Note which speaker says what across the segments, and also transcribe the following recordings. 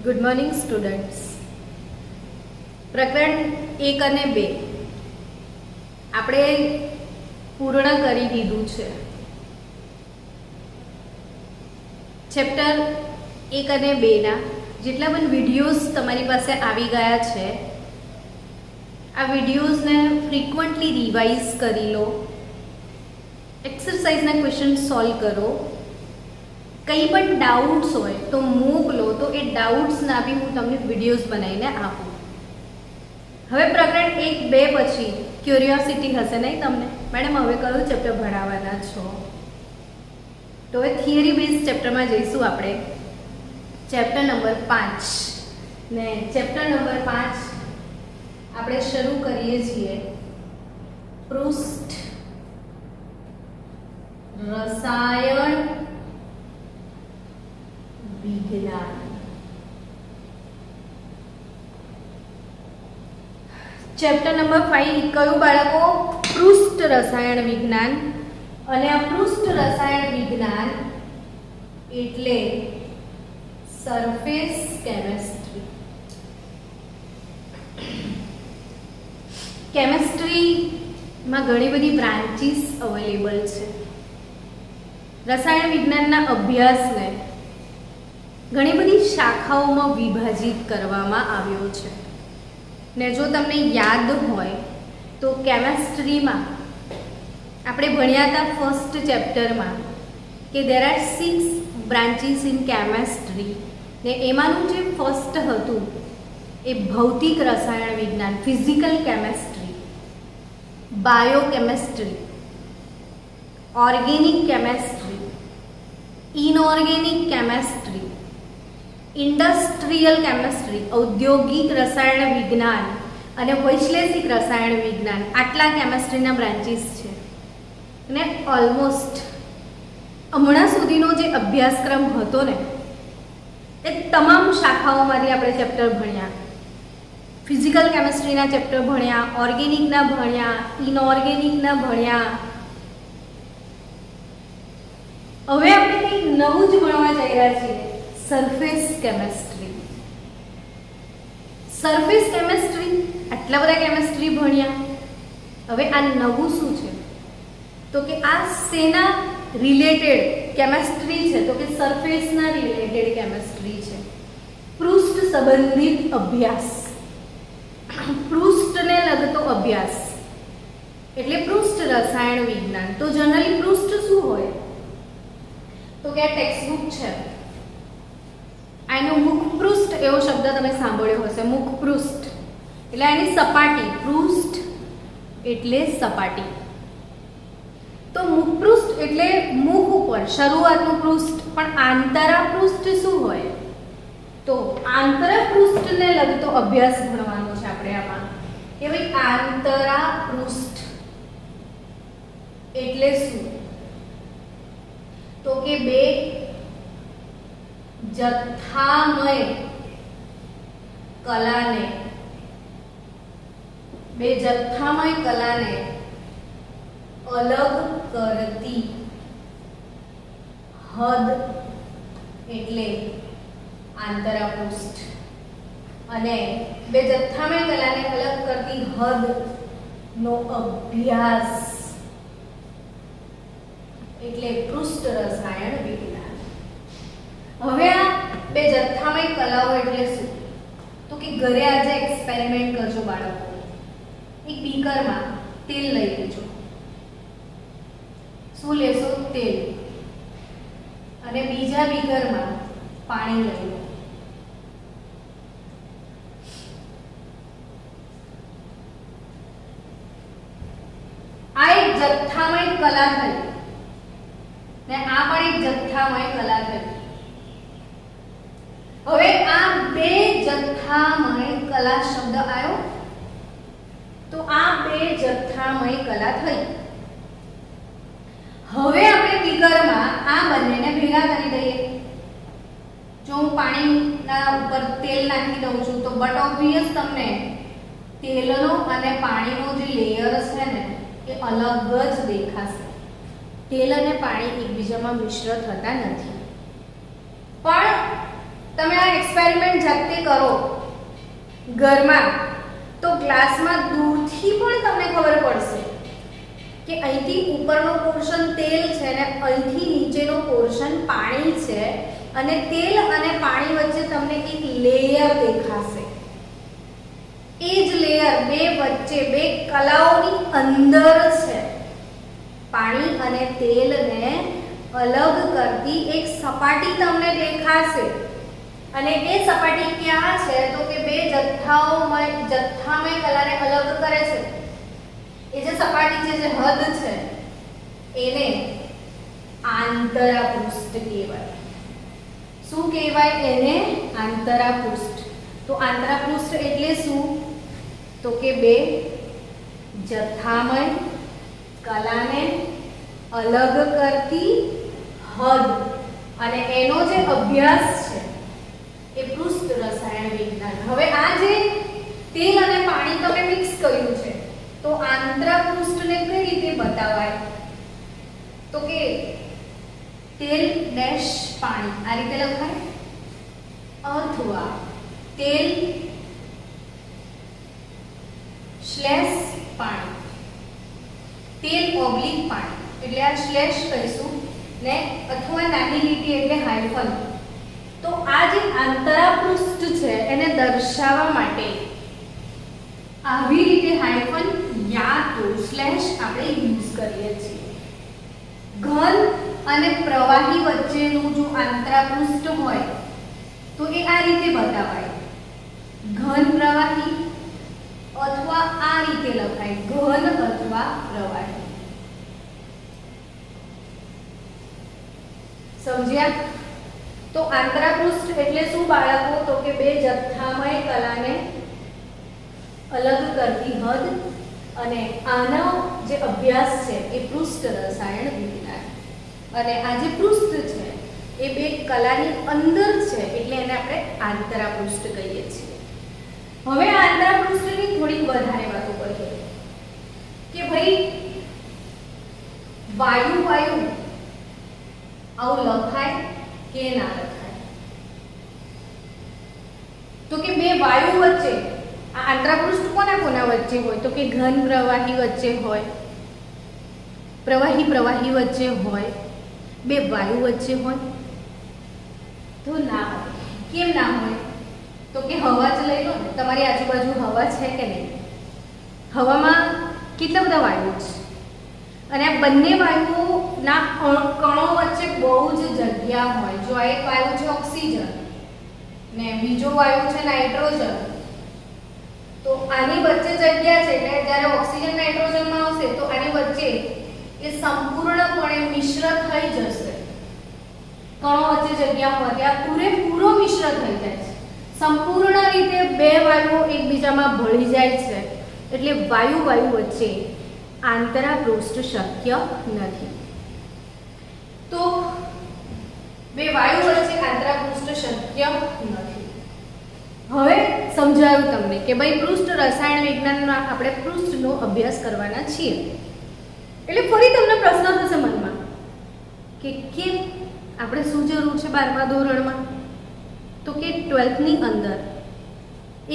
Speaker 1: Good morning students. પ્રકરણ 1 અને 2 આપણે પૂર્ણ કરી દીધું છે. ચેપ્ટર 1 અને 2 ના જેટલા પણ વિડીયોઝ તમારી પાસે આવી ગયા છે, આ વિડીયોઝને ફ્રીક્વન્ટલી રિવાઇઝ કરી લો, એક્સરસાઇઝના ક્વેશ્ચન સોલ્વ કરો. કંઈ પણ ડાઉટ્સ હોય તો મોકલો, તો એ ડાઉટ્સના બી હું તમને વિડીયોઝ બનાવીને આપું. હવે પ્રકરણ 1, 2 પછી ક્યુરિયોસિટી હશે નહીં તમને, મેડમ હવે કયું ચેપ્ટર ભણાવવાના છો? તો હવે થિયરી બેઝ ચેપ્ટરમાં જઈશું આપણે. ચેપ્ટર નંબર 5 ને ચેપ્ટર નંબર 5 આપણે શરૂ કરીએ છીએ પૃષ્ઠ રસાયણ વિજ્ઞાન. ચેપ્ટર નંબર 5 કયું બાળકો? પૃષ્ઠ રસાયણ વિજ્ઞાન. અને આ પૃષ્ઠ રસાયણ વિજ્ઞાન એટલે સરફેસ કેમેસ્ટ્રી. કેમેસ્ટ્રીમાં ઘણી બધી બ્રાન્ચીસ અવેલેબલ છે. રસાયણ વિજ્ઞાનના અભ્યાસને ઘણી બધી શાખાઓમાં વિભાજિત કરવામાં આવ્યો છે. ને જો તમને યાદ હોય તો કેમેસ્ટ્રીમાં આપણે ભણ્યા હતા ફર્સ્ટ ચેપ્ટરમાં કે there are 6 branches in chemistry. ને એમાંનું જે ફર્સ્ટ હતું એ ભૌતિક રસાયણ વિજ્ઞાન, physical chemistry, બાયોકેમેસ્ટ્રી, organic chemistry, inorganic chemistry, industrial chemistry, ઔદ્યોગિક રસાયણ વિજ્ઞાન અને વૈશ્લેષિક રસાયણ વિજ્ઞાન. આટલા કેમેસ્ટ્રીના બ્રાન્ચીસ છે. અને ઓલમોસ્ટ હમણાં સુધીનો જે અભ્યાસક્રમ હતો ને એ તમામ શાખાઓમાંથી આપણે ચેપ્ટર ભણ્યા. ફિઝિકલ કેમેસ્ટ્રીના ચેપ્ટર ભણ્યા, ઓર્ગેનિકના ભણ્યા, ઇનઓર્ગેનિકના ભણ્યા. હવે આપણે કંઈક નવું જ ભણવા જઈ રહ્યા છીએ, સરફેસ કેમેસ્ટ્રી. સરફેસ કેમેસ્ટ્રી, આટલા બધા કેમેસ્ટ્રી ભણ્યા. હવે આ નવું શું છે? તો કે આ શેના રિલેટેડ કેમેસ્ટ્રી છે? તો કે સરફેસના રિલેટેડ કેમેસ્ટ્રી છે. પૃષ્ઠ સંબંધિત અભ્યાસ, પૃષ્ઠને લગતો અભ્યાસ એટલે પૃષ્ઠ રસાયણ વિજ્ઞાન. તો જનરલી પૃષ્ઠ શું હોય? તો કે આ ટેક્સ્ટબુક છે, આનું મુખ પૃષ્ઠ એવો શબ્દ તમે સાંભળ્યો હશે. મુખ પૃષ્ઠ એટલે એની સપાટી, પૃષ્ઠ એટલે સપાટી. તો મુખ પૃષ્ઠ એટલે મુખ ઉપર શરૂઆતનું પૃષ્ઠ. પણ આંતરા પૃષ્ઠ શું હોય? તો આંતરા પૃષ્ઠને લગતો અભ્યાસ ભણવાનો છે આપણે આમાં. કે ભાઈ આંતરા પૃષ્ઠ એટલે શું? તો કે બે જથ્થામય કલાને અલગ કરતી હદ એટલે આંતરપૃષ્ઠ. અને બે જથ્થામય કલાને અલગ કરતી હદ નો અભ્યાસ એટલે પૃષ્ઠ રસાયણ વિજ્ઞાન. હવે આ બે જથ્થામય કલાઓ એટલે શું? તો કે ઘરે આજે એક્સપેરિમેન્ટ કરજો બાળકો. એક બીકરમાં તેલ લઈ લેજો. શું લેશો? તેલ. અને બીજા બીકરમાં પાણી લઈ લો. આ એક જથ્થામય કલા થઈ ને આ પણ એક જથ્થામય કલા થઈ. હવે આ બે જથ્થામય કલા શબ્દ આવ્યો તો આ બે જથ્થામય કલા થઈ. હવે આપણે બીકરમાં આ બંનેને ભેગા કરી દઈએ. જો હું પાણીના ઉપર તેલ નાખી દઉં છું તો બટ ઓબ્વિયસ તમને તેલનો અને પાણીનો જે લેયર છે ને એ અલગ જ દેખાશે. તેલ અને પાણી એકબીજામાં મિશ્ર થતા નથી. પણ તમે આ એક્સપેરિમેન્ટ જાતે કરો ઘરમાં તો ગ્લાસમાં દૂરથી પણ તમને ખબર પડશે કે અહીંથી ઉપરનો પોર્શન તેલ છે ને અહીંથી નીચેનો પોર્શન પાણી છે અને તેલ અને પાણી વચ્ચે તમને એક લેયર દેખાશે. એ જ લેયર બે વચ્ચે બે કલાઓની અંદર છે. પાણી અને તેલને અલગ કરતી એક સપાટી તમને દેખાશે અને એ સપાટી ક્યાં છે તો કે બે જથ્થામય કલાને અલગ કરે છે. એ જે સપાટી છે, જે હદ છે, એને આંતરપૃષ્ઠ કહેવાય. શું કહેવાય એને? આંતરપૃષ્ઠ. તો આંતરપૃષ્ઠ એટલે શું તો કે બે જથ્થામય કલાને અલગ કરતી હદ અને એનો જે અભ્યાસ છે એ પૃષ્ઠ રસાયણ વિજ્ઞાન. હવે આ જે તેલ અને પાણી તમે મિક્સ કર્યું છે તો આંતરપૃષ્ઠને કઈ રીતે બતાવાય તો કે તેલ ડેશ પાણી આ રીતે લખાય અથવા તેલ સ્લેશ પાણી, તેલ ઓબ્લિક પાણી એટલે આ સ્લેશ કહીશું ને અથવા નાની લીટી એટલે હાયફન. તો આ જે આંતરપૃષ્ઠ છે એને દર્શાવવા માટે આવી રીતે હાયફન યા તો સ્લેશ આપણે યુઝ કરીએ છીએ. ઘન અને પ્રવાહી વચ્ચેનું જો આંતરપૃષ્ઠ હોય તો એ આ રીતે બતાવાય ઘન પ્રવાહી અથવા આ રીતે લખાય ઘન અથવા પ્રવાહી. સમજ્યા? તો આંતરપૃષ્ઠ એટલે શું બાળકો તો કે બે જથ્થામય કલાને અલગ કરતી હદ અને આનો જે અભ્યાસ છે એ પૃષ્ઠ રસાયણ વિજ્ઞાન. અને આ જે પૃષ્ઠ છે એ બે કલાની અંદર છે એટલે એને આપણે આંતરપૃષ્ઠ કહીએ છીએ. હવે આ આંતરપૃષ્ઠની થોડીક વધારે વાતો કરીએ કે ભાઈ વાયુ આવું લખાય કે ના લખાય તો કે બે વાયુ વચ્ચે આ આંતરપૃષ્ઠ કોના વચ્ચે હોય તો કે ઘન પ્રવાહી વચ્ચે હોય, પ્રવાહી વચ્ચે હોય, બે વાયુ વચ્ચે હોય તો ના હોય. કેમ ના હોય તો કે હવા જ લઈ લો ને, તમારી આજુબાજુ હવા છે કે નહીં? હવામાં કેટલા બધા વાયુ છે અને આ બંને વાયુઓના કણો વચ્ચે બહુ જ જગ્યા હોય. જો આ એક વાયુ છે ઓક્સિજન ને બીજો વાયુ છે નાઇટ્રોજન તો આની વચ્ચે જગ્યા છે એટલે જ્યારે ઓક્સિજન નાઇટ્રોજનમાં આવશે તો આની વચ્ચે એ સંપૂર્ણપણે મિશ્ર થઈ જશે. કણો વચ્ચે જગ્યા હોય ત્યાં પૂરેપૂરો મિશ્ર થઈ જાય છે. સંપૂર્ણ રીતે બે વાયુઓ એકબીજામાં ભળી જાય છે એટલે વાયુ વચ્ચે આંતરપૃષ્ઠ શક્ય નથી. તો બે વાયુ વચ્ચે આંતરપૃષ્ઠ શક્ય નથી. હવે સમજાયું તમને કે ભાઈ પૃષ્ઠ રસાયણ વિજ્ઞાનમાં આપણે પૃષ્ઠનો અભ્યાસ કરવાના છીએ. એટલે ફરી તમને પ્રશ્ન થશે મનમાં કે કેમ આપણે શું જરૂર છે 12મા ધોરણમાં? તો કે 12th ની અંદર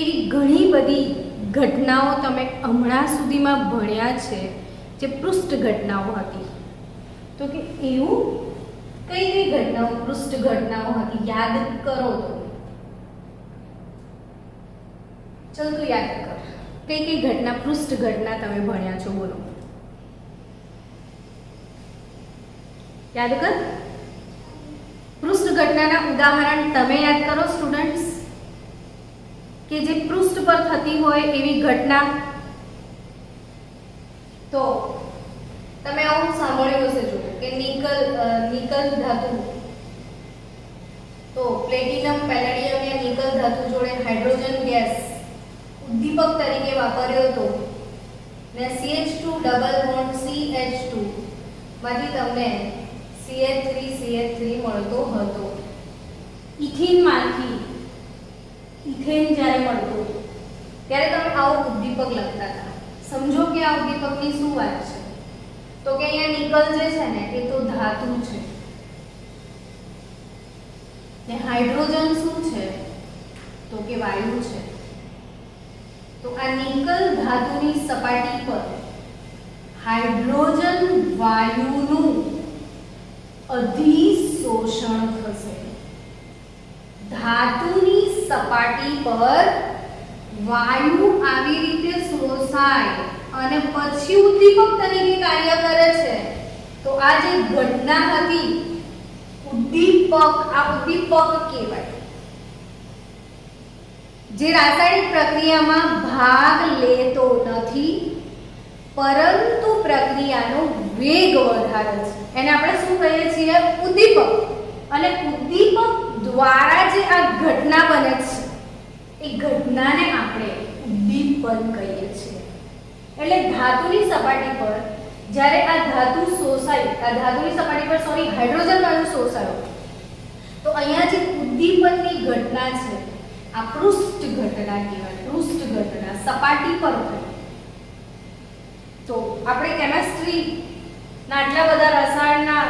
Speaker 1: એવી ઘણી બધી ઘટનાઓ તમે હમણાં સુધીમાં ભણ્યા છે જે પૃષ્ઠ ઘટનાઓ હતી. તો કે એવું કઈ ઘટનાઓ પૃષ્ઠ ઘટનાઓ હતી યાદ કરો તો. ચલ તું યાદ કર કઈ ઘટના પૃષ્ઠ ઘટના તમે ભણ્યા છો બોલો. યાદ કર. પૃષ્ઠ ઘટનાના ઉદાહરણ તમે યાદ કરો સ્ટુડન્ટ્સ કે જે પૃષ્ઠ પર થતી હોય એવી ઘટના. તો તમે આવું સાંભળ્યું હશે જો કે નિકલ ધાતુ તો પ્લેટિનમ પેલેડિયમ યા નિકલ ધાતુ જોડે હાઇડ્રોજન ગેસ ઉદ્દીપક તરીકે વાપર્યો હતો ને CH2 ડબલ બોન્ડ CH2 માંથી તમને CH3 મળતો હતો. ઇથેનમાંથી ઇથેન જ્યારે મળતો ત્યારે તમે આવો ઉદ્દીપક લખતા હતા. સમજો કે આ ઉદ્દીપકની શું વાત છે તો કે અહીંયા નિકલ જે છે ને એ તો ધાતુ છે ને હાઇડ્રોજન શું છે તો કે વાયુ છે. તો આ નિકલ ધાતુની સપાટી પર હાઇડ્રોજન વાયુનું અધિશોષણ થશે. ધાતુની સપાટી પર વાયુ આવી રીતે શોષાય અને પછી ઉદ્દીપક તરીકે કાર્ય કરે છે. તો આ જે ઘટના હતી ઉદ્દીપક, આ ઉદ્દીપક કહેવાય. જે રાસાયણિક પ્રક્રિયામાં ભાગ લેતો નથી પરંતુ પ્રક્રિયાનો વેગ વધારે છે, એને આપણે શું કહીએ છીએ? ઉદ્દીપક. અને ઉદ્દીપક દ્વારા જે આ ઘટના બને છે એ ઘટનાને આપણે ઉદ્દીપન કહીએ છીએ. એટલે ધાતુની સપાટી પર જ્યારે આ ધાતુ શોષાય, આ ધાતુની સપાટી પર હાઇડ્રોજન વાયુ શોષાયો, તો અહીંયા જે ઉદ્દીપનની ઘટના છે આ પૃષ્ઠ ઘટના કહેવાય. પૃષ્ઠ ઘટના સપાટી પર હોય. તો આપણે કેમેસ્ટ્રી ના આટલા બધા રસાયણના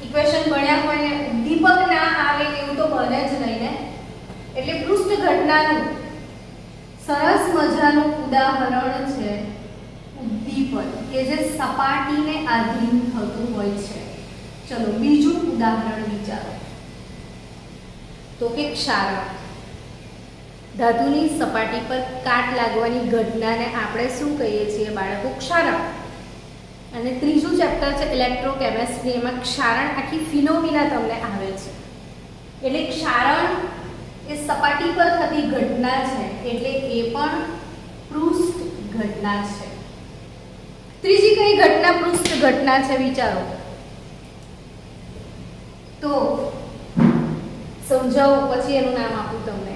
Speaker 1: ઇક્વેશન ભણ્યા હોય ને ઉદ્દીપક ના આવે એવું તો બને જ નહીં ને. એટલે પૃષ્ઠ ઘટનાનું સરસ મજાનું ઉદાહરણ છે ઉદ્દીપન, કે જે સપાટીને આધીન થતું હોય છે. ચલો બીજું ઉદાહરણ વિચારો. તો કે ક્ષારણ. ધાતુની સપાટી પર કાટ લાગવાની ઘટનાને આપણે શું કહીએ છીએ બાળકો? ક્ષારણ. અને ત્રીજું ચેપ્ટર છે ઇલેક્ટ્રોકેમિસ્ટ્રી, એમાં ક્ષારણ આખી ફિનોમિના તમને આવે છે. એટલે ક્ષારણ એ સપાટી પર થતી ઘટના છે, એટલે એ પણ પૃષ્ઠ ઘટના છે. ત્રીજી કઈ ઘટના પૃષ્ઠ ઘટના છે વિચારો તો સમજાવું, પછી એનું નામ આપું તમને.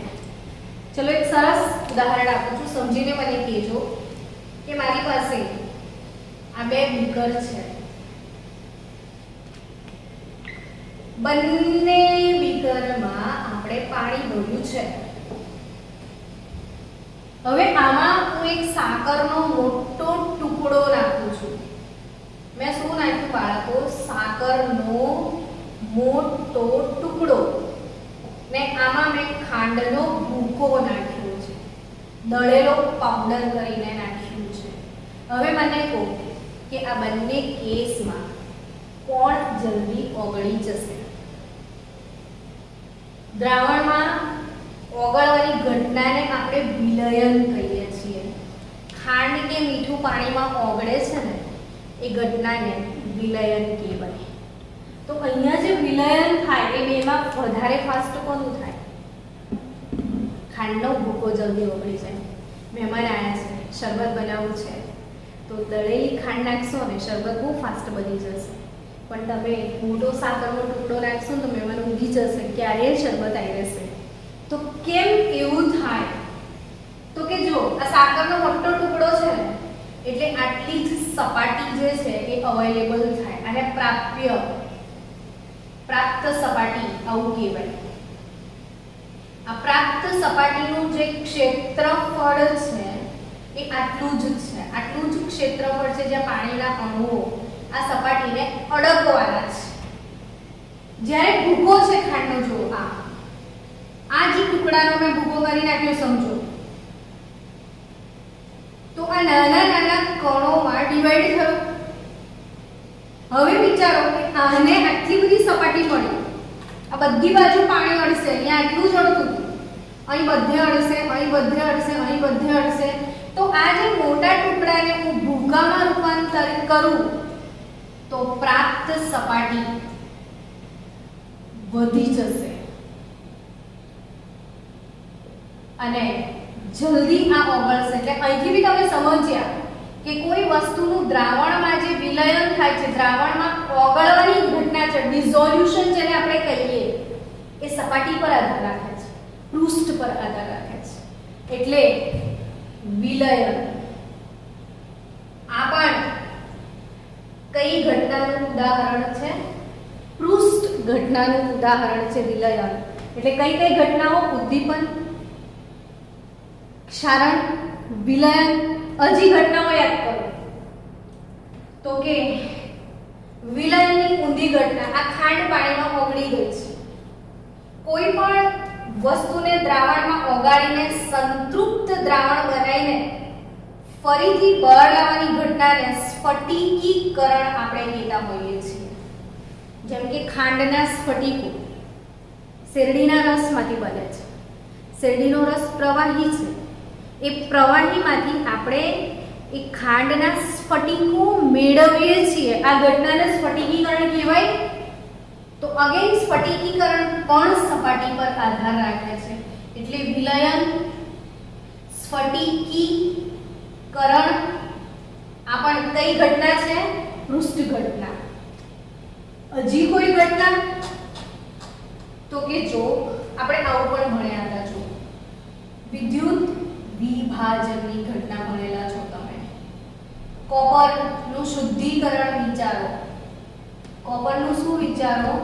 Speaker 1: ચલો એક સરસ ઉદાહરણ આપું છું, સમજીને મને કહેજો કે મારી પાસે આ બે બીકર છે. બંને બીકરમાં આપણે પાણી ભર્યું છે. હવે આમાં હું એક સાકરનો મોટો ટુકડો નાખું છું. મેં શું નાખ્યું બાળકો? સાકરનો મોટો ટુકડો. ને આમાં મેં ખાંડનો ભૂકો નાખ્યો છે, દળેલો પાવડર કરીને નાખ્યું છે. હવે મને કહો કે આ બંને કેસમાં કોણ જલ્દી ઓગળી જશે? દ્રાવણમાં ઓગળવાની ઘટનાને આપણે વિલયન કહીએ છીએ. ખાંડ કે મીઠું પાણીમાં ઓગળે છે ને એ ઘટનાને વિલયન કહેવાય. તો અહીંયા જે વિલયન થાય એ બેમાં વધારે ફાસ્ટ કોનું થાય? ખાંડનો ભૂકો જલ્દી ઓગળી જાય. મહેમાન આવ્યા છે, શરબત બનાવવું છે, તો દળેલી ખાંડ નાખશો ને શરબત બહુ ફાસ્ટ બની જશે. પણ તમે મોટો સાકરનો ટુકડો નાખશો ને તો મહેમાન ઊંઘી જશે, ક્યારે શરબત આવી રહેશે. તો કેમ એવું થાય? તો કે જો આ સાકરનો મોટો ટુકડો છે ને એટલે આટલી જ સપાટી જે છે એ અવેલેબલ થાય, અને પ્રાપ્ત સપાટી આવું કહેવાય. આ પ્રાપ્ત સપાટીનું જે ક્ષેત્રફળ છે એ આટલું જ છે. આટલું જ ક્ષેત્રફળ છે જ્યાં પાણીના અણુઓ આ સપાટીને અડકવાના છે. જ્યારે ભૂકો છે ખાંડનો, જો આ જે ટુકડાનો મેં ભૂકો કરી નાખ્યો સમજો, તો આ નાના નાના કણોમાં ડિવાઈડ થયો. હવે વિચારો કે આને આટલી બધી સપાટી મળી, આ બધી બાજુ પાણી અડશે, અહીંયા આટલું જ અડતું હતું, અહીં બધે અડશે, અહીં બધે અડશે, અહીં બધે અડશે. તો આ જે મોટા ટુકડાને હું ભૂકામાં રૂપાંતરિત કરું તો પ્રાપ્ત સપાટી વધી જશે અને જલ્દી આ ઓગળશે. એટલે અહીંથી બી તમે સમજ્યા કે કોઈ વસ્તુનું દ્રાવણમાં જે વિલયન થાય છે, દ્રાવણમાં ઓગળવાની ઘટના છે, ડિસોલ્યુશન જેને આપણે કહીએ, એ સપાટી પર આધાર રાખે છે, પૃષ્ઠ પર આધાર રાખે છે. એટલે વિલયન આ પણ કઈ ઘટનાનું ઉદાહરણ છે? પૃષ્ઠ ઘટનાનું ઉદાહરણ છે વિલયન. એટલે કઈ કઈ ઘટનાઓ? ઉદ્દીપન, ક્ષારણ, વિલયન. હજી ઘટનાઓ યાદ કરો તો કે વિલયનની ઊંધી ઘટના, આ ખાંડ પાણીમાં ઓગળી ગઈ છે. કોઈ પણ વસ્તુને દ્રાવણમાં ઓગાળીને સંતૃપ્ત દ્રાવણ બનાવીને ફરીથી બહાર લાવવાની ઘટનાને સ્ફટિકીકરણ આપણે કહેતા હોઈએ છીએ. જેમ કે ખાંડના સ્ફટિકો શેરડીના રસમાંથી બને છે. શેરડીનો રસ પ્રવાહી છે. એ પ્રવાહીમાંથી આપણે એ ખાંડના સ્ફટિકો મેળવીએ છીએ. આ ઘટનાને સ્ફટિકીકરણ કહેવાય. તો અગેન સ્ફટિકીકરણ પણ સપાટી પર આધાર રાખે છે. એટલે વિલયન, સ્ફટિકીકરણ આ પણ કઈ ઘટના છે? પૃષ્ઠ ઘટના. હજી કોઈ ઘટના? તો કે જો આપણે આવું પણ ભણ્યા હતા. જો વિદ્યુત વિભાજનની ઘટના ભણેલા છો તમે. કોપરનું શુદ્ધિકરણ વિચારો. કોપરનું શું વિચારો?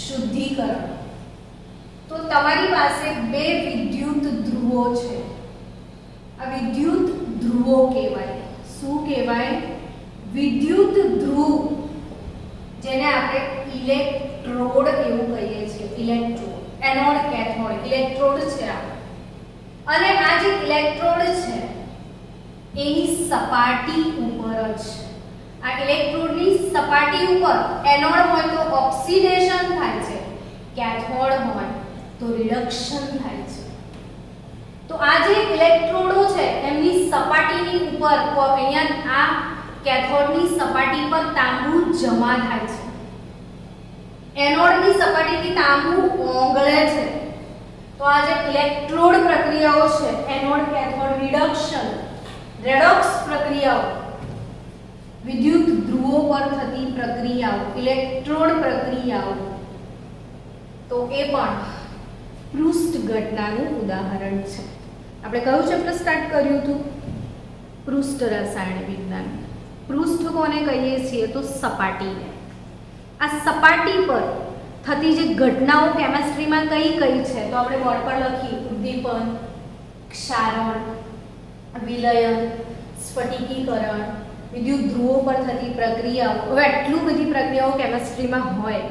Speaker 1: શુદ્ધિકરણ. તો તમારી પાસે બે વિદ્યુત ધ્રુવો છે. આ વિદ્યુત ધ્રુવો કહેવાય. શું કહેવાય? વિદ્યુત ધ્રુવ, જેને આપણે ઇલેક્ટ્રોડ એવું કહીએ છીએ. ઇલેક્ટ્રોડ, એનોડ, કેથોડ, ઇલેક્ટ્રોડ છે આ. અને આ જે ઇલેક્ટ્રોડ છે એની સપાટી ઉપર જ, આ ઇલેક્ટ્રોડની સપાટી ઉપર એનોડ હોય તો ઓક્સિડેશન થાય છે, કેથોડ હોય તો રિડક્શન થાય છે. તો આ જે ઇલેક્ટ્રોડો છે એમની સપાટીની ઉપર અહીંયા આ કેથોડની સપાટી પર તાંબુ જમા થાય છે. એનોડની સપાટીથી તાંબુ ઓગળે છે. તો આ જે ઇલેક્ટ્રોડ પ્રક્રિયાઓ છે, એનોડ કેથોડ રિડક્શન, રેડોક્સ પ્રક્રિયાઓ, વિદ્યુત ધ્રુવો પર થતી પ્રક્રિયાઓ, ઇલેક્ટ્રોડ પ્રક્રિયાઓ, તો એ પણ પૃષ્ઠ ઘટનાનું ઉદાહરણ છે. આપણે કયું ચેપ્ટર સ્ટાર્ટ કર્યું હતું? પૃષ્ઠ રસાયણ વિજ્ઞાન. પૃષ્ઠ કોને કહીએ છીએ? તો સપાટીને. આ સપાટી પર થતી જે ઘટનાઓ કેમેસ્ટ્રીમાં કઈ કઈ છે તો આપણે બોર્ડ પર લખી. ઉદ્દીપન, ક્ષારણ, વિલયન, સ્ફટિકીકરણ, વિદ્યુત ધ્રુવો પર થતી પ્રક્રિયાઓ. હવે આટલું બધી પ્રક્રિયાઓ કેમેસ્ટ્રીમાં હોય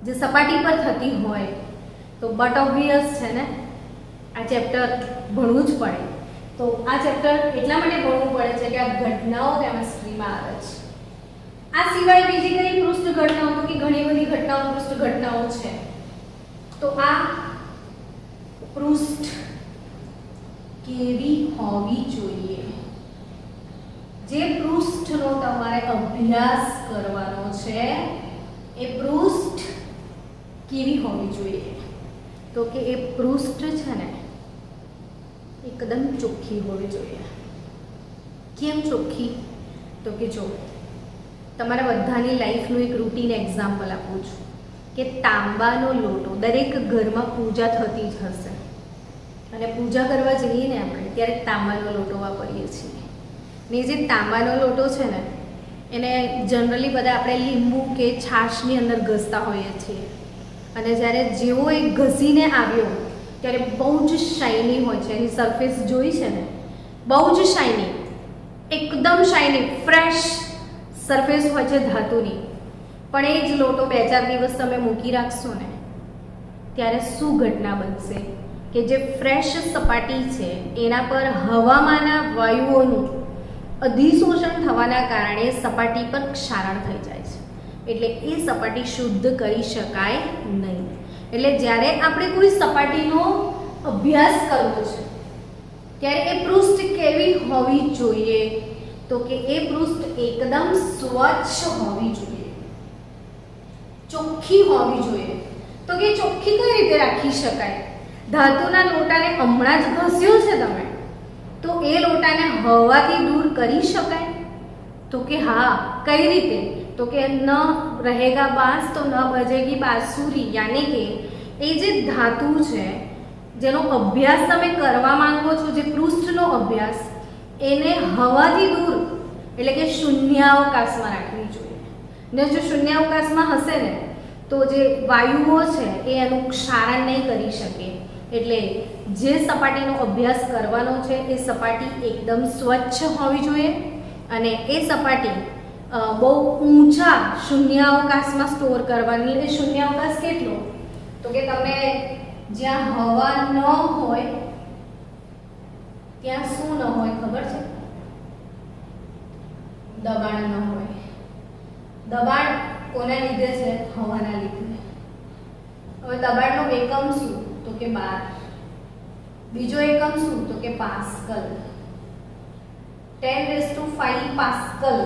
Speaker 1: જે સપાટી પર થતી હોય તો બટ ઓબ્વિયસ છે ને આ ચેપ્ટર ભણવું જ પડે. તો આ ચેપ્ટર એટલા માટે ભણવું પડે છે કે આ ઘટનાઓ કેમેસ્ટ્રીમાં આવે છે. આ સિવાય બીજી કઈ પૃષ્ઠ ઘટનાઓ? તો કે ઘણી બધી ઘટનાઓ પૃષ્ઠ ઘટનાઓ છે. તો આ પૃષ્ઠ કેવી હોવી જોઈએ? જે પૃષ્ઠનો તમારે અભ્યાસ કરવાનો છે એ પૃષ્ઠ કેવી હોવી જોઈએ? તો કે એ પૃષ્ઠ છે ને એકદમ ચોખ્ખી હોવી જોઈએ. કેમ ચોખ્ખી? તો કે જો તમારા બધાની લાઈફનું એક રૂટીન એક્ઝામ્પલ આપું છું કે તાંબાનો લોટો દરેક ઘરમાં પૂજા થતી જ હશે અને પૂજા કરવા જઈએ ને આપણે ત્યારે તાંબાનો લોટો વાપરીએ છીએ. ને જે તાંબાનો લોટો છે ને એને જનરલી બધા આપણે લીંબુ કે છાશની અંદર ઘસતા હોઈએ છીએ અને જ્યારે જેવો એ ઘસીને આવ્યો ત્યારે બહુ જ શાઇની હોય છે. એની સરફેસ જોઈ છે ને, બહુ જ શાઇની, એકદમ શાઇની ફ્રેશ સરફેસ હોય છે ધાતુની. પણ એ જ લોટો 2-4 દિવસ તમે મૂકી રાખશો ને ત્યારે શું ઘટના બનશે કે જે ફ્રેશ સપાટી છે એના પર હવામાંના વાયુઓનું અધિશોષણ થવાના કારણે સપાટી પર ક્ષારણ થઈ જાય છે. એટલે એ સપાટી શુદ્ધ કરી શકાય નહીં. એટલે જ્યારે આપણે કોઈ સપાટીનો અભ્યાસ કરવો છે ત્યારે એ પૃષ્ઠ કેવી હોવી જોઈએ? તો કે એ પૃષ્ઠ એકદમ સ્વચ્છ હોવી જોઈએ, ચોખ્ખી હોવી જોઈએ. તો કે ચોખ્ખી કઈ રીતે રાખી શકાય? ધાતુના લોટાને હમણાં જ ઘસ્યો છે તમે, તો એ લોટાને હવાથી દૂર કરી શકાય? તો કે હા. કઈ રીતે? તો કે ન રહેગા બાંસ તો ન બજેગી બાંસુરી. યાની કે એ જે ધાતુ છે જેનો અભ્યાસ તમે કરવા માંગો છો, જે પૃષ્ઠનો અભ્યાસ, એને હવાથી દૂર એટલે કે શૂન્યાવકાશમાં રાખવી જોઈએ. ને જો શૂન્યાવકાશમાં હશે ને તો જે વાયુઓ છે એ એનું ક્ષારણ નહીં કરી શકે. એટલે જે સપાટીનો અભ્યાસ કરવાનો છે એ સપાટી એકદમ સ્વચ્છ હોવી જોઈએ અને એ સપાટી બહુ ઊંચા શૂન્યાવકાશમાં સ્ટોર કરવાની. એટલે શૂન્યાવકાશ કેટલો? તો કે તમે જ્યાં હવા ન હોય ત્યાં શું ન હોય ખબર છે? દબાણ ન હોય. દબાણ કોના લીધે છે? હવાના લીધે. હવે દબાણનો એકમ શું? તો કે બાર. બીજો એકમ શું? તો કે પાસ્કલ. 10⁵ પાસ્કલ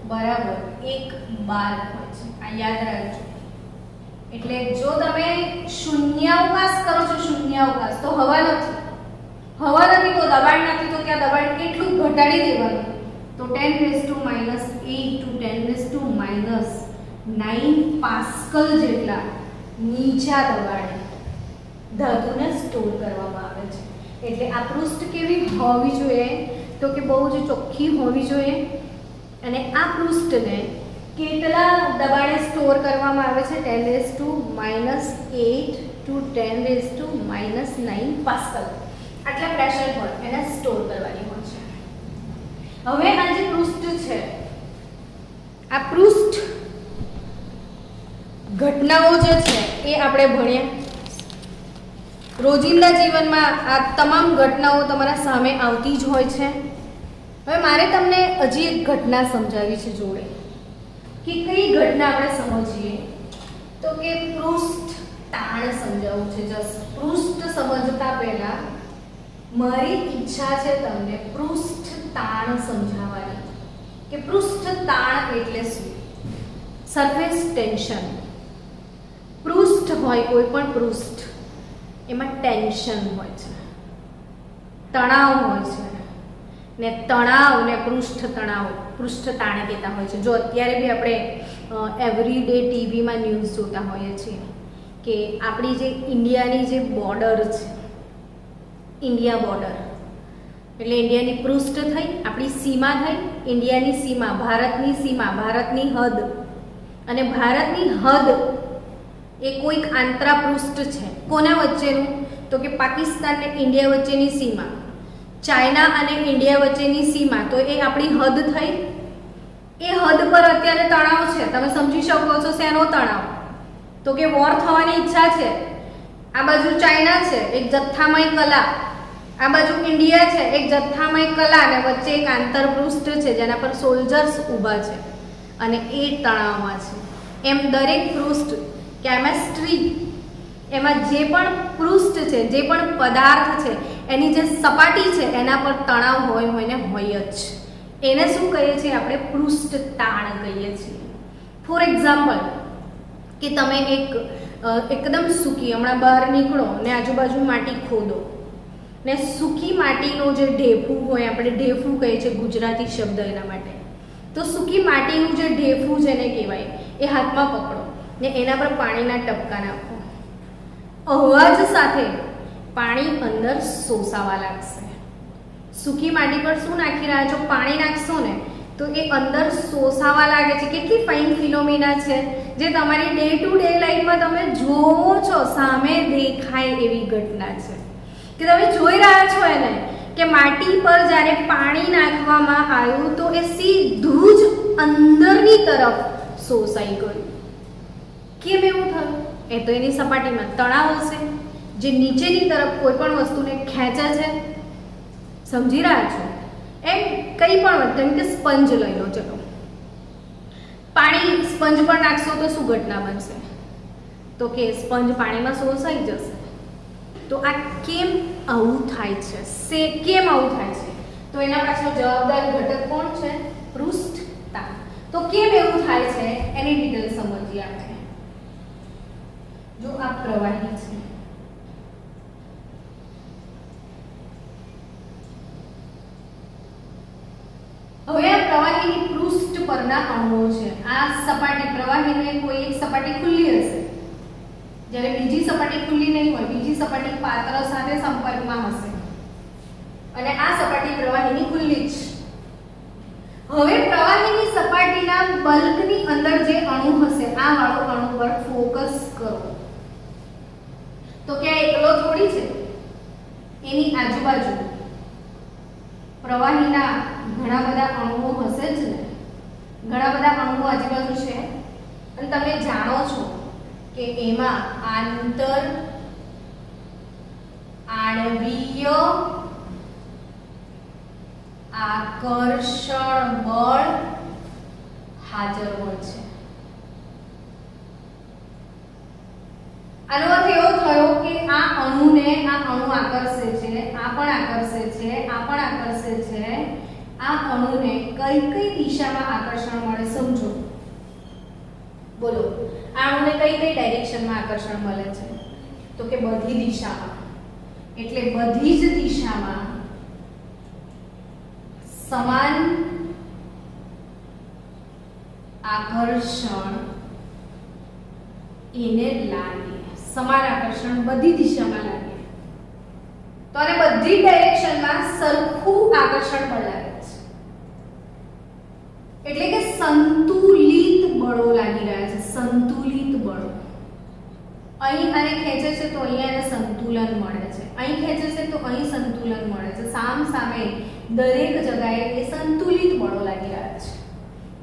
Speaker 1: બરાબર 1 બાર હોય છે. આ યાદ રાખજો. એટલે જો તમે શૂન્યાવકાશ કરો છો, શૂન્યાવકાશ, તો હવા નથી. હવા નથી તો દબાણ નથી, તો ત્યાં દબાણ કેટલું ઘટાડી દેવાનું? તો 10⁻8 to 10⁻9 પાસ્કલ જેટલા નીચા દબાણે ધાતુને સ્ટોર કરવામાં આવે છે. એટલે આ પૃષ્ઠ કેવી હોવી જોઈએ? તો કે બહુ જ ચોખ્ખી હોવી જોઈએ. અને આ પૃષ્ઠને કેટલા દબાણે સ્ટોર કરવામાં આવે છે? 10⁻8 to 10⁻9 પાસ્કલ. આટલા પ્રેશર પર એને સ્ટોર કરવાની હોય છે. હવે આ જે પૃષ્ઠ છે, આ પૃષ્ઠ ઘટનાઓ જે છે એ આપણે ભણ્યા. રોજિંદા જીવનમાં આ તમામ ઘટનાઓ તમારા સામે આવતી જ હોય છે. હવે મારે તમને હજી એક ઘટના સમજાવી છે જોડે, કે કઈ ઘટના આપણે સમજીએ. તો કે પૃષ્ઠ તાણ સમજાવવું છે. જસ્ટ પૃષ્ઠ સમજતા પહેલા મારી ઈચ્છા છે તમને પૃષ્ઠ તાણ સમજાવવાની, કે પૃષ્ઠ તાણ એટલે શું? Surface tension. પૃષ્ઠ હોય, કોઈ પણ પૃષ્ઠ, એમાં ટેન્શન હોય છે, તણાવ હોય છે. ને તણાવ ને પૃષ્ઠ તણાવ, પૃષ્ઠ તાણ કહેતા હોય છે. જો અત્યારે બી આપણે એવરીડે ટીવીમાં ન્યૂઝ જોતા હોઈએ છીએ કે આપણી જે ઇન્ડિયાની જે બોર્ડર છે, ઇન્ડિયા બોર્ડર એટલે ઇન્ડિયાની પૃષ્ઠ થઈ, આપણી સીમા થઈ, ઇન્ડિયાની સીમા, ભારતની સીમા, ભારતની હદ. અને ભારતની હદ એ કોઈક આંતરપૃષ્ઠ છે. કોના વચ્ચેનું? તો કે પાકિસ્તાન અને ઇન્ડિયા વચ્ચેની સીમા, ચાઇના અને ઇન્ડિયા વચ્ચેની સીમા. તો એ આપણી હદ થઈ. એ હદ પર અત્યારે તણાવ છે. તમે સમજી શકો છો શેનો તણાવ? તો કે વોર થવાની ઈચ્છા છે. આ બાજુ ચાઇના છે, એક જથ્થામય કલા. આ બાજુ ઇન્ડિયા છે, એક જથ્થામય કલા, અને વચ્ચે એક આંતરપૃષ્ઠ છે જેના પર સોલ્જર્સ ઊભા છે અને એ તણાવમાં છે. એમ દરેક પૃષ્ઠ, કેમેસ્ટ્રી, એમાં જે પણ પૃષ્ઠ છે, જે પણ પદાર્થ છે, એની જે સપાટી છે એના પર તણાવ હોય ને હોય જ. એને શું કહીએ છીએ આપણે? પૃષ્ઠ તાણ કહીએ છીએ. ફોર એક્ઝામ્પલ, કે તમે એકદમ સૂકી, હમણાં બહાર નીકળો ને આજુબાજુ માટી ખોદો ને સૂકી માટીનો જે ઢેફું હોય, આપણે ઢેફું કહીએ છીએ ગુજરાતી શબ્દ એના માટે. તો સૂકી માટીનું જે ઢેફું જેને કહેવાય એ હાથમાં પકડો ને એના પર પાણીના ટપકા નાખો. અવાજ સાથે પાણી અંદર શોષાવા લાગશે. સૂકી માટી પર શું નાખી રહ્યા છો? પાણી નાખશો ને તો એ અંદર શોષાવા લાગે છે. કેટલી ફાઇન ફિનોમિના છે જે તમારી ડે ટુ ડે લાઈફમાં તમે જોવો છો, સામે દેખાય એવી ઘટના છે કે તમે જોઈ રહ્યા છો એને, કે માટી પર જ્યારે પાણી નાખવામાં આવ્યું તો એ સીધું જ અંદરની તરફ શોષાઈ ગયું. કેમ એવું થયું? એ તો એની સપાટીમાં તણાવ હશે જે નીચેની તરફ કોઈ પણ વસ્તુને ખેંચે છે. સમજી રહ્યા છો? એમ કંઈ પણ, જેમ કે સ્પંજ લઈ લો. ચલો, પાણી સ્પંજ પર નાખશો તો શું ઘટના બનશે? તો કે સ્પંજ પાણીમાં શોષાઈ જશે. તો આ કેમ આવું થાય છે? કેમ આવું થાય છે? તો એના પાછળ જવાબદાર ઘટક કોણ છે? પૃષ્ઠ તાણ. તો કેમ એવું થાય છે એની ડિટેલ સમજીએ આપણે. જો આ પ્રવાહી છે, હવે આ પ્રવાહીની પૃષ્ઠ પરના અણુઓ છે. આ સપાટી, પ્રવાહીની કોઈ એક સપાટી ખુલ્લી હશે, જ્યારે બીજી સપાટી ખુલ્લી નહીં હોય, બીજી સપાટી પાત્ર સાથે સંપર્કમાં હશે અને આ સપાટી પ્રવાહીની ખુલ્લી છે. હવે પ્રવાહીની સપાટીના બલ્કની અંદર જે અણુ હશે, આ વાળો અણુ પર ફોકસ કરો તો ક્યાં એકલો થોડી છે, એની આજુબાજુ પ્રવાહીના ઘણા બધા અણુઓ હશે જ ને. ઘણા બધા અણુઓ આજુબાજુ છે અને તમે જાણો છો કે એમાં આંતર આણવીય આકર્ષણ બળ હાજર હોય છે. આનો અર્થ એવો થયો કે આ અણુને આ અણુ આકર્ષે છે, આ પણ આકર્ષે છે, આ પણ આકર્ષે છે. આ અણુને કઈ કઈ દિશામાં આકર્ષણ મળે સમજો. બોલો, આ અણુને કઈ કઈ ડાયરેક્શનમાં આકર્ષણ મળે છે? તો કે બધી દિશામાં. એટલે બધી જ દિશામાં સમાન આકર્ષણ એને લાગે. સમાન આકર્ષણ બધી દિશામાં લાગે તો અને બધી ડાયરેક્શનમાં સરખું આકર્ષણ બળ લાગે છે. એટલે કે સંતુલિત બળો લાગી રહ્યા છે. સંતુલિત બળો. અહીં આને ખેંચે છે તો અહીંયા એને સંતુલન મળે છે, અહીં ખેંચે છે તો અહીં સંતુલન મળે છે. સામ સામે દરેક જગ્યાએ એ સંતુલિત બળો લાગી રહ્યા છે.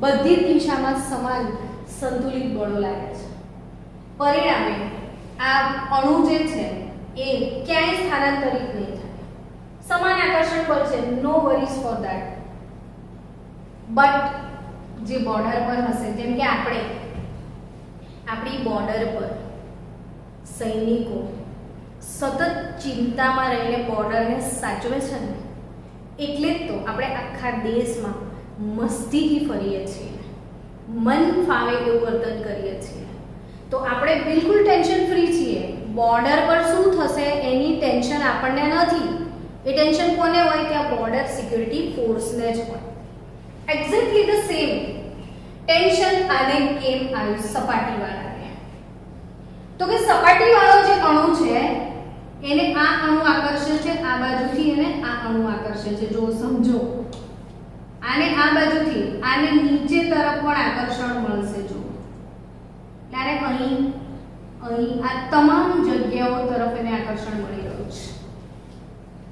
Speaker 1: બધી દિશામાં સમાન સંતુલિત બળો લાગે છે. પરિણામે આ અણુ જે છે એ ક્યાંય સ્થાનાંતરિત નહીં થાય. સમાન આકર્ષણ બળ છે, નો વરીઝ ફોર ધેટ. બટ જે બોર્ડર પર હશે, જેમ કે આપણી બોર્ડર પર સૈનિકો સતત ચિંતામાં રહીને બોર્ડરને સાચવે છે ને, એટલે જ તો આપણે આખા દેશમાં મસ્તીથી ફરીએ છીએ, મન ફાવે એવું વર્તન કરીએ છીએ. તો આપણે બિલકુલ ટેન્શન ફ્રી છીએ. બોર્ડર પર શું થશે એની ટેન્શન આપણને નથી. એ ટેન્શન કોને હોય? ત્યાં બોર્ડર સિક્યુરિટી ફોર્સને જ હોય. એક્ઝેક્ટલી ધ સેમ ટેન્શન આને કેમ આવ્યું સપાટીવાળાને? તો કે સપાટીવાળો જે અણુ છે એને આ અણુ આકર્ષે છે, આ બાજુથી એને આ અણુ આકર્ષે છે. જો સમજો, આને આ બાજુથી આને નીચે તરફ પણ આકર્ષણ મળશે. જો ત્યારે અહીં આ તમામ જગ્યાઓ તરફ એને આકર્ષણ મળી રહ્યું છે.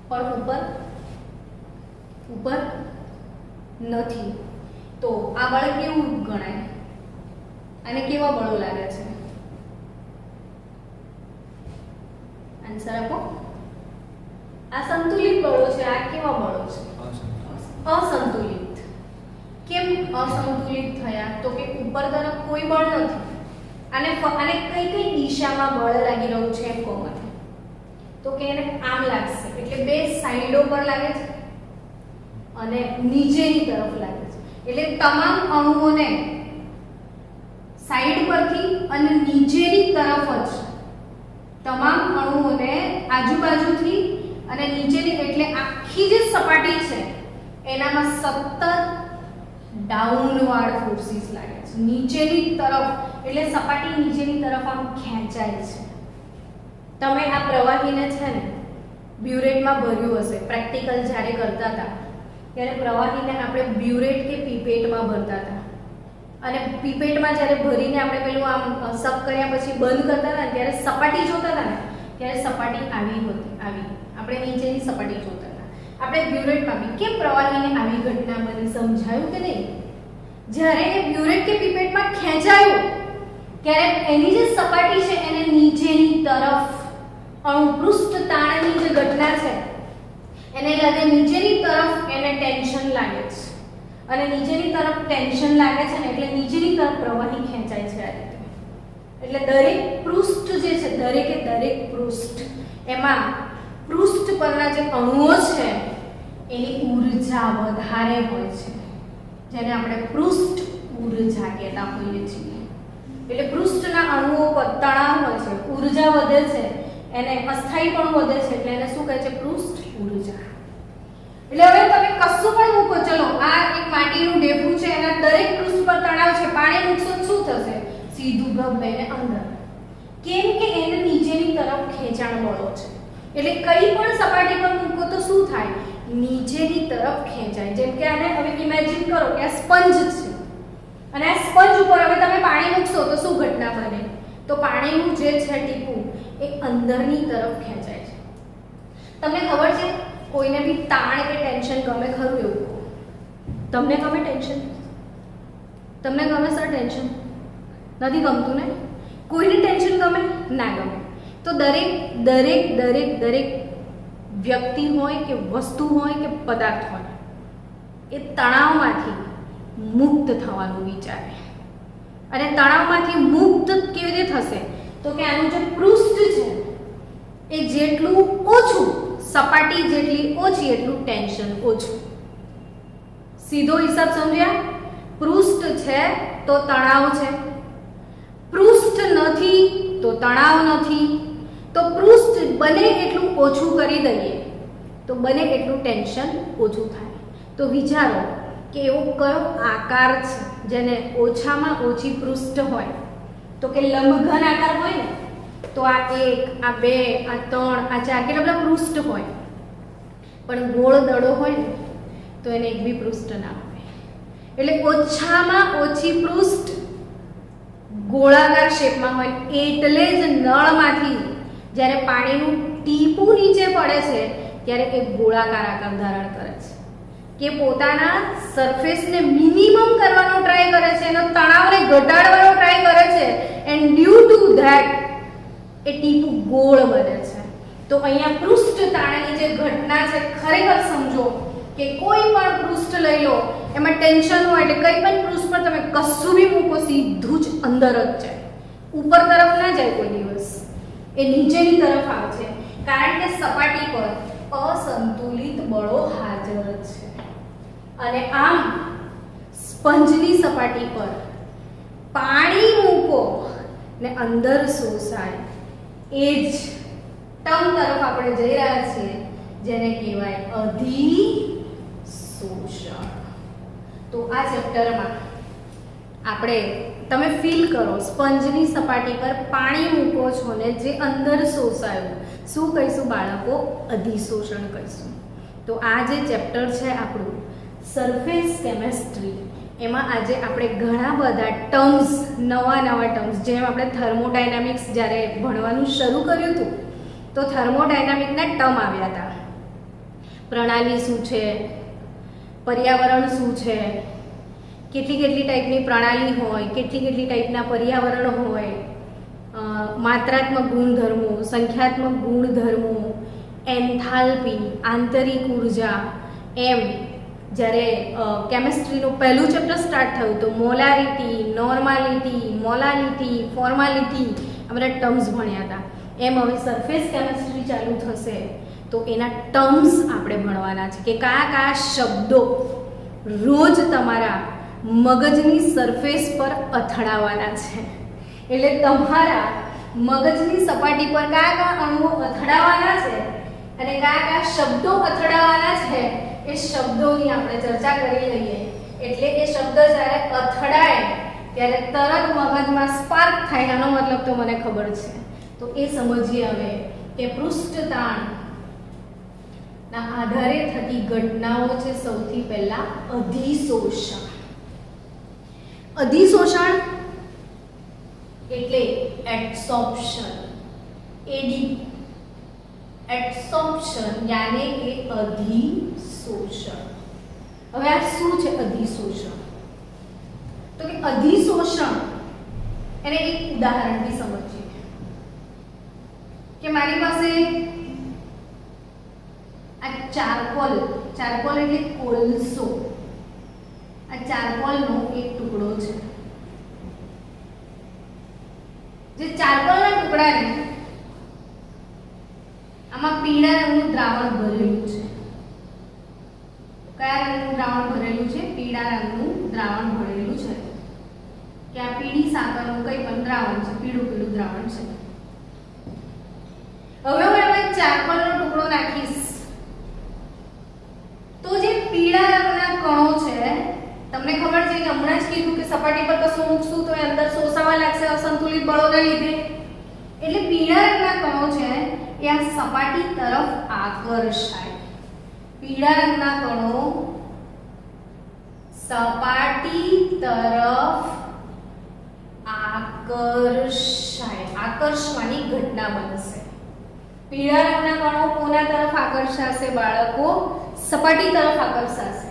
Speaker 1: પણ ઉપર નથી. તો આ બળ કેવું ગણાય? અને કેવા બળો લાગે છે? આન્સર આપો. આ સંતુલિત બળો છે. આ કેવા બળો છે? અસંતુલિત. કેમ અસંતુલિત થયા? તો કે ઉપર તરફ કોઈ બળ નથી અને કઈ કઈ દિશામાં બળ લાગી રહ્યું છે એમ કહો મને. તો કે એને આમ લાગશે, એટલે બે સાઈડો પર લાગે છે અને નીચેની તરફ લાગે છે. એટલે તમામ અણુઓને સાઈડ પરથી અને નીચેની તરફ જ, તમામ અણુઓને આજુબાજુથી અને નીચેની, એટલે આખી જે સપાટી છે એનામાં સતત ડાઉનવર્ડ ફોર્સિસ લાગે છે. નીચેની તરફ, એટલે સપાટી નીચેની તરફ આમ ખેંચાય છે. તમે આ પ્રવાહીને છે ને બ્યુરેટમાં ભર્યું હશે. પ્રેક્ટિકલ જ્યારે કરતા હતા ત્યારે પ્રવાહીને આપણે બ્યુરેટ કે પીપેટમાં ભરતા હતા અને પીપેટમાં જ્યારે ભરીને આપણે પેલું આમ સક કર્યા પછી બંધ કરતા હતા ત્યારે સપાટી જોતા હતા ને, ત્યારે સપાટી આવી આપણે નીચેની સપાટી જોતા હતા. આપણે બ્યુરેટમાં બી કેમ પ્રવાહીને આવી ઘટના બની? સમજાયું કે નહીં? જ્યારે એ બ્યુરેટ કે પીપેટમાં ખેંચાયું ત્યારે એની જે સપાટી છે એને નીચેની તરફ અણુપૃષ્ઠ તાણની જે ઘટના છે એને લીધે નીચેની તરફ એને ટેન્શન લાગે છે અને નીચેની તરફ ટેન્શન લાગે છે ને એટલે નીચેની તરફ પ્રવાહી ખેંચાય છે આ રીતે. એટલે દરેક પૃષ્ઠ જે છે, દરેક પૃષ્ઠ, એમાં પૃષ્ઠ પરના જે અણુઓ છે એની ઊર્જા વધારે હોય છે, જેને આપણે પૃષ્ઠ ઊર્જા કહેતા હોઈએ છીએ. એટલે પૃષ્ઠના અણુઓ પર તણાવ હોય છે, ઊર્જા વધે છે, એને અસ્થાયીપણું વધે છે, એટલે એને શું કહે છે? પૃષ્ઠ ઊર્જા. એટલે હવે તમે કશું પણ મૂકો, ચલો આ એક માટીનું ઢેફું છે, એના દરેક પૃષ્ઠ પર તણાવ છે, પાણી મૂકશો શું થશે? સીધું ગબ લઈને અંદર. કેમ કે એને નીચેની તરફ ખેંચાણ બળો છે. એટલે કઈ પણ સપાટી પર મૂકો તો શું થાય? નીચેની તરફ ખેંચાય. જેમ કે આને હવે ઇમેજિન કરો કે આ સ્પંજ છે અને આ સ્પંજ ઉપર હવે તમે પાણી મૂકશો તો શું ઘટના બને? તો પાણીનું જે છે ટીપું એ અંદરની તરફ ખેંચાય છે. તમને ખબર છે કોઈને બી તાણ કે ટેન્શન ગમે ખરું? એવું તમને ગમે ટેન્શન? તમને ગમે સર ટેન્શન? નથી ગમતું ને? કોઈને ટેન્શન ગમે? ના ગમે. તો દરેક વ્યક્તિ હોય કે વસ્તુ હોય કે પદાર્થ હોય એ તણાવમાંથી મુક્ત થવાનું વિચારે. અને તણાવમાંથી મુક્ત કેવી રીતે થશે તો કે આનું જે પૃષ્ઠ છે એ જેટલું ઓછું, સપાટી જેટલી ઓછી એટલું ટેન્શન ઓછું. સીધો હિસાબ સમજ્યા? પૃષ્ઠ છે તો તણાવ છે, પૃષ્ઠ નથી તો તણાવ નથી. તો પૃષ્ઠ બને એટલું ઓછું કરી દઈએ તો બને એટલું ટેન્શન ઓછું થાય. તો વિચારો કે એવો કયો આકાર છે જેને ઓછામાં ઓછી પૃષ્ઠ હોય તો કે લંબઘન આકાર હોય ને તો આ 1, આ 2, આ 3, આ 4 કેટલા બધા પૃષ્ઠ હોય. પણ ગોળ દડો હોય ને તો એને એક બી પૃષ્ઠ ના હોય. એટલે ઓછામાં ઓછી પૃષ્ઠ ગોળાકાર શેપમાં હોય. એટલે જ નળમાંથી જ્યારે પાણીનું ટીપું નીચે પડે છે ત્યારે એક ગોળાકાર આકાર ધારણ કરે છે કે પોતાના સરફેસને મિનિમમ કરવાનો ટ્રાય કરે છે, એનો તણાવને ઘટાડવાનો ટ્રાય કરે છે. એન્ડ ડ્યુ ટુ ધેટ એ ટીપું ગોળ બને છે. તો અહીંયા પૃષ્ઠ તાણની જે ઘટના છે ખરેખર સમજો કે કોઈ પણ પૃષ્ઠ લઈ લો એમાં ટેન્શન હોય એટલે કંઈ પણ પૃષ્ઠ પર તમે કશું બી મૂકો સીધું જ અંદર જ જાય, ઉપર તરફ ના જાય કોઈ દિવસ, એ નીચેની તરફ આવે છે. કારણ કે સપાટી પર અસંતુલિત બળો હાજર છે. અને આમ સ્પંજની સપાટી પર પાણી મૂકો ને અંદર શોષાય, એ જ ટર્મ તરફ આપણે જઈ રહ્યા છીએ જેને કહેવાય અધિશોષણ. તો આ ચેપ્ટરમાં આપણે તમે ફીલ કરો સ્પંજની સપાટી પર પાણી મૂકો છો ને જે અંદર શોષાયું, શું કહીશું બાળકો? અધિશોષણ કહીશું. તો આ જે ચેપ્ટર છે આપણું સરફેસ કેમેસ્ટ્રી, એમાં આજે આપણે ઘણા બધા ટર્મ્સ, નવા ટર્મ્સ, જેમ આપણે થર્મોડાયનામિક્સ જ્યારે ભણવાનું શરૂ કર્યું હતું તો થર્મોડાયનામિકના ટર્મ આવ્યા હતા. પ્રણાલી શું છે, પર્યાવરણ શું છે, કેટલી ટાઈપની પ્રણાલી હોય, કેટલી ટાઈપના પર્યાવરણ હોય, માત્રાત્મક ગુણધર્મો, સંખ્યાત્મક ગુણધર્મો, એન્થાલ્પી, આંતરિક ઉર્જા, એમ જ્યારે કેમિસ્ટ્રીનું પહેલું ચેપ્ટર સ્ટાર્ટ થયું તો મોલારિટી, નોર્માલિટી, મોલાલિટી, ફોર્માલિટી આ બધા ટર્મ્સ ભણ્યા હતા. એમ હવે સરફેસ કેમિસ્ટ્રી ચાલુ થશે તો એના ટર્મ્સ આપણે ભણવાના છે કે કયા શબ્દો રોજ તમારા મગજની સરફેસ પર અથડાવાના છે. એટલે તમારા મગજની સપાટી પર કયા અણુઓ અથડાવાના છે અને કયા શબ્દો અથડાવાના છે એ શબ્દોની આપણે ચર્ચા કરી લઈએ. એટલે એ શબ્દ જ્યારે અથડાય ત્યારે તરત મગજમાં સ્પાર્ક થાય, આનો મતલબ તો મને ખબર છે. તો એ સમજીએ હવે કે પૃષ્ઠતાણ ના આધારે થતી ઘટનાઓ છે. સૌથી પહેલા અધિશોષણ. અધિશોષણ એટલે એડસોર્પ્શન, એડી, એડસોર્પ્શન યાને કે અધિશોષણ. હવે આ શું છે અધિશોષણ? તો કે અધિશોષણ એને એક ઉદાહરણથી સમજીએ કે મારી પાસે આ ચારકોલ એટલે કોલસો, આ ચારકોલનો એક ટુકડો છે. જે ચારકોલના ટુકડાને આમાં પીળા રંગનું દ્રાવણ ભરેલું છે. કયા રંગનું દ્રાવણ ભરેલું છે? પીળા રંગનું દ્રાવણ ભરેલું છે. કે આ પીળી સાકરનું કંઈ પણ દ્રાવણ છે, પીળું દ્રાવણ છે. હવે હું એમાં ચારકોલનો ટુકડો નાખીશ તો જે પીળા રંગના કણો છે, તમને ખબર છે કે હમણાં જ કીધું કે સપાટી પર કશું મૂકશું તો એ અંદર શોષાવા લાગશે અસંતુલિત બળોના લીધે. એટલે પીળા રંગના કણો છે એ આ સપાટી તરફ આકર્ષાય. પીળા રંગના કણો સપાટી તરફ આકર્ષાય, આકર્ષવાની ઘટના બનશે. પીળા રંગના કણો કોના તરફ આકર્ષાશે બાળકો? સપાટી તરફ આકર્ષાશે.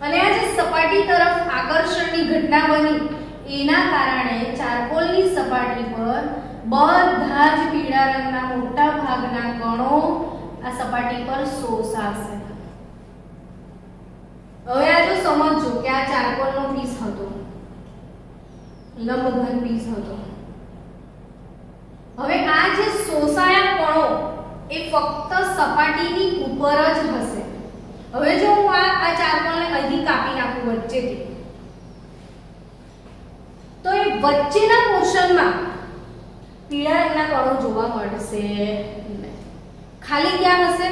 Speaker 1: અને આ જે સપાટી તરફ આકર્ષણની ઘટના બની એના કારણે ચારકોલની સપાટી પર બધા જ પીળા રંગના મોટા ભાગના કણો આ સપાટી પર શોષાશે. હવે આ જો સમજો કે આ ચારકોલનો પીસ હતો, લંબઘન પીસ હતો. હવે આ જે શોષાયા કણો એ ફક્ત સપાટીની ઉપર જ હશે. હવે જો હું આ ચારકોલને અહીંથી કાપી નાખું વચ્ચેથી, તો એ વચ્ચેના પોર્શનમાં પીળા રંગના કણો જોવા મળશે નહીં. ખાલી ક્યાં હશે?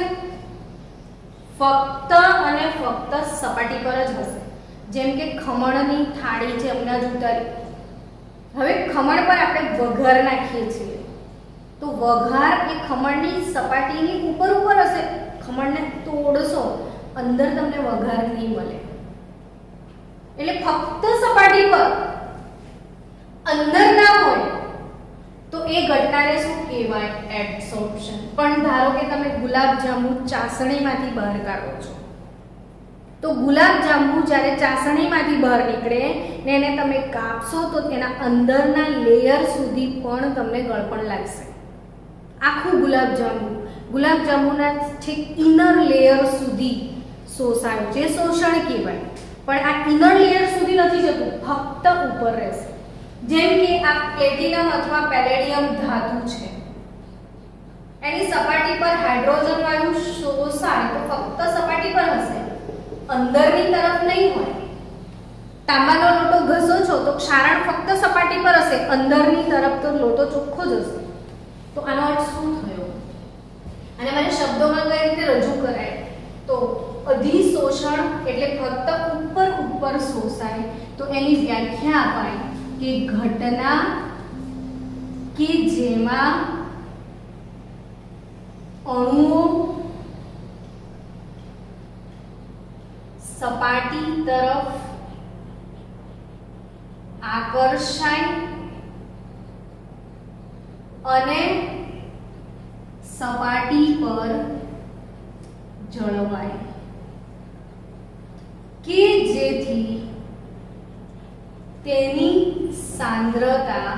Speaker 1: ફક્ત અને ફક્ત સપાટી પર જ હશે. જેમ કે ખમણની થાળી છે હમણાં જ ઉતારી. હવે ખમણ પર આપણે વઘાર નાખીએ છીએ, તો વઘાર એ ખમણની સપાટીની ઉપર હશે. ખમણને તોડશો, અંદર તમને વઘાર નહીં મળે. એટલે ફક્ત સપાટી પર અંદર ના હોય તો એ ઘટનાને શું કહેવાય? એબ્સોર્પ્શન. પણ ધારો કે તમે ગુલાબજાંબુ ચાસણીમાંથી બહાર કાઢો છો, તો ગુલાબજાંબુ જ્યારે ચાસણીમાંથી બહાર નીકળે ને એને તમે કાપશો તો તેના અંદરના લેયર સુધી પણ તમને ગળપણ લાગશે. આખું ગુલાબજાંબુના છેક ઇનર લેયર સુધી શોષાયું, જે શોષણ કહેવાય. પણ આ ઇનર લેયર સુધી નથી જતું, ફક્ત ઉપર રહેશે. જેમ કે આ પ્લેટિનમ અથવા પેલેડિયમ ધાતુ છે, એની સપાટી પર હાઇડ્રોજન વાયુ શોષાય તો ફક્ત સપાટી પર હશે, અંદરની તરફ નહીં હોય. તાંબાનો લોટો ઘસો છો તો ક્ષારણ ફક્ત સપાટી પર હશે, અંદરની તરફ તો લોટો ચોખ્ખો જ હશે. તો આનો અર્થ શું થયો? અને મને શબ્દોમાં કઈ રીતે રજૂ કરાય? તો અધિશોષણ એટલે ફક્ત ઉપર શોષાય. તો એની વ્યાખ્યા અપાય કે ઘટના કે જેમાં અણુઓ સપાટી તરફ આકર્ષાય અને સપાટી પર જળવાય, કે જેથી તેની સાંદ્રતા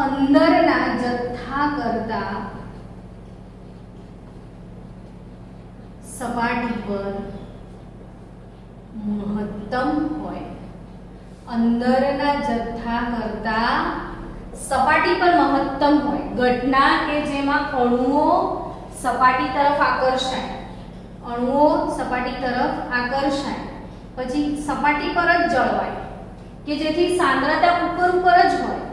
Speaker 1: અંદરના જથ્થા કરતા સપાટી પર મહત્તમ હોય. અંદરના જથ્થા કરતા સપાટી પર મહત્તમ હોય. ઘટના કે જેમાં અણુઓ સપાટી તરફ આકર્ષાય, પછી સપાટી પર જ જળવાય, કે જેથી સાંદ્રતા ઉપર જ હોય.